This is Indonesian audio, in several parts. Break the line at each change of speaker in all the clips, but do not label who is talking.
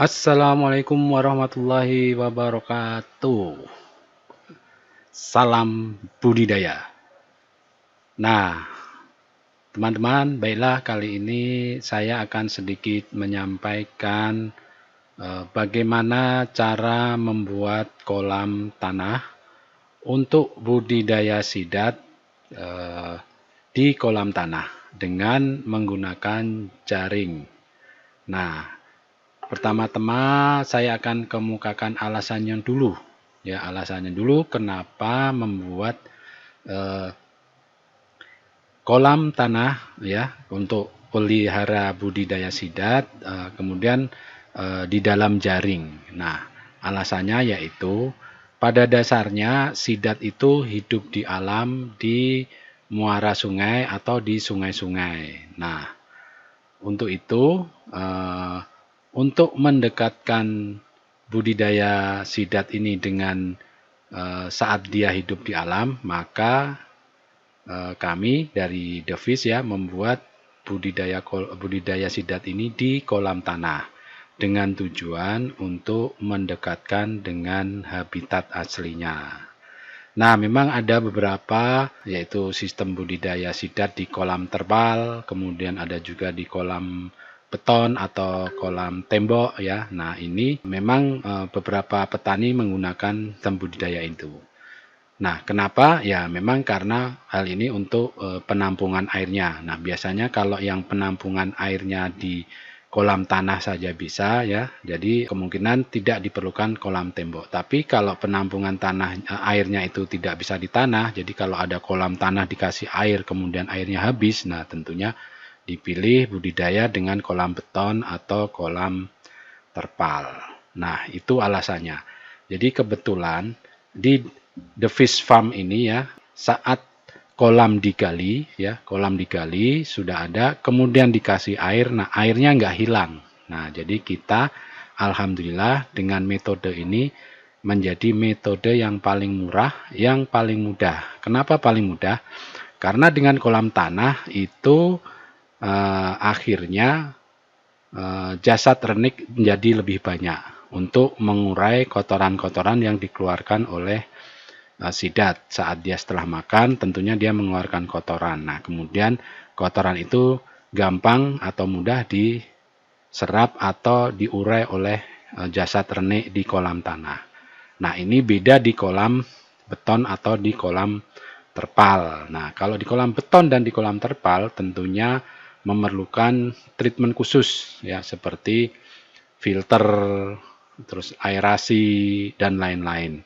Assalamualaikum warahmatullahi wabarakatuh. Salam budidaya. Nah, teman-teman, baiklah kali ini saya akan sedikit menyampaikan bagaimana cara membuat kolam tanah untuk budidaya sidat di kolam tanah dengan menggunakan jaring. Nah, pertama-tama saya akan kemukakan alasannya dulu. Ya, alasannya dulu kenapa membuat kolam tanah ya untuk pelihara budidaya sidat kemudian di dalam jaring. Nah, alasannya yaitu pada dasarnya sidat itu hidup di alam di muara sungai atau di sungai-sungai. Nah, untuk itu untuk mendekatkan budidaya sidat ini dengan saat dia hidup di alam, maka kami dari The Fish ya membuat budidaya sidat ini di kolam tanah dengan tujuan untuk mendekatkan dengan habitat aslinya. Nah, memang ada beberapa yaitu sistem budidaya sidat di kolam terpal, kemudian ada juga di kolam beton atau kolam tembok ya. Nah, ini memang beberapa petani menggunakan sistem budidaya itu. Nah, kenapa? Ya, memang karena hal ini untuk penampungan airnya. Nah, biasanya kalau yang penampungan airnya di kolam tanah saja bisa ya. Jadi kemungkinan tidak diperlukan kolam tembok. Tapi kalau penampungan tanah airnya itu tidak bisa di tanah, jadi kalau ada kolam tanah dikasih air kemudian airnya habis, nah tentunya dipilih budidaya dengan kolam beton atau kolam terpal. Nah, itu alasannya. Jadi kebetulan di The Fish Farm ini ya, saat kolam digali ya, kolam digali sudah ada, kemudian dikasih air, nah airnya nggak hilang. Nah, jadi kita alhamdulillah dengan metode ini menjadi metode yang paling murah, yang paling mudah. Kenapa paling mudah? Karena dengan kolam tanah itu akhirnya jasad renik menjadi lebih banyak untuk mengurai kotoran-kotoran yang dikeluarkan oleh sidat. Saat dia setelah makan tentunya dia mengeluarkan kotoran. Nah, kemudian kotoran itu gampang atau mudah diserap atau diurai oleh jasad renik di kolam tanah. Nah, ini beda di kolam beton atau di kolam terpal. Nah, kalau di kolam beton dan di kolam terpal tentunya memerlukan treatment khusus ya, seperti filter, terus aerasi dan lain-lain.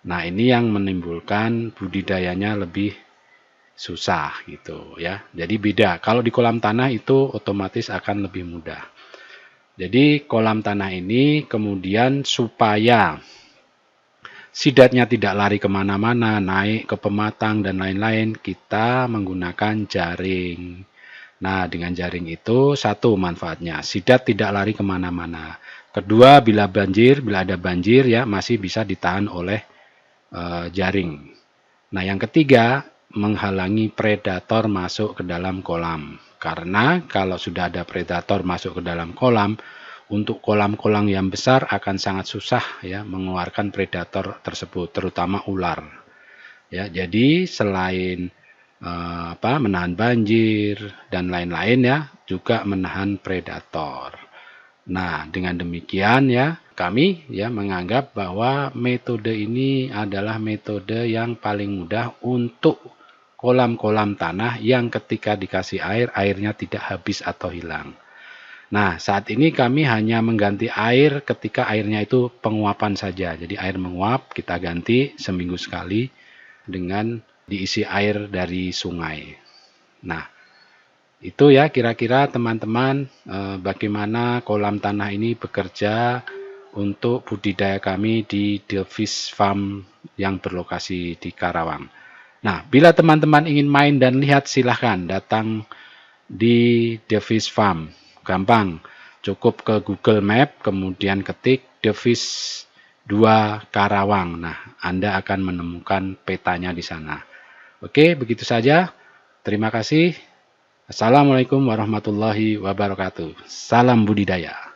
Nah, ini yang menimbulkan budidayanya lebih susah gitu ya. Jadi beda. Kalau di kolam tanah itu otomatis akan lebih mudah. Jadi kolam tanah ini kemudian supaya sidatnya tidak lari kemana-mana, naik ke pematang dan lain-lain, kita menggunakan jaring. Nah, dengan jaring itu satu manfaatnya, sidat tidak lari kemana-mana. Kedua, bila ada banjir ya masih bisa ditahan oleh jaring. Nah, yang ketiga, menghalangi predator masuk ke dalam kolam. Karena kalau sudah ada predator masuk ke dalam kolam, untuk kolam-kolam yang besar akan sangat susah ya mengeluarkan predator tersebut, terutama ular. Ya, jadi selain menahan banjir dan lain-lain ya, juga menahan predator. Nah, dengan demikian ya, kami ya menganggap bahwa metode ini adalah metode yang paling mudah untuk kolam-kolam tanah yang ketika dikasih air, airnya tidak habis atau hilang. Nah, saat ini kami hanya mengganti air ketika airnya itu penguapan saja. Jadi air menguap, kita ganti seminggu sekali dengan diisi air dari sungai. Nah, itu ya kira-kira teman-teman bagaimana kolam tanah ini bekerja untuk budidaya kami di The Fish Farm yang berlokasi di Karawang. Nah, bila teman-teman ingin main dan lihat silahkan datang di The Fish Farm. Gampang, cukup ke Google Map, kemudian ketik The Fish 2 Karawang. Nah, Anda akan menemukan petanya di sana. Oke, begitu saja. Terima kasih. Assalamualaikum warahmatullahi wabarakatuh. Salam budidaya.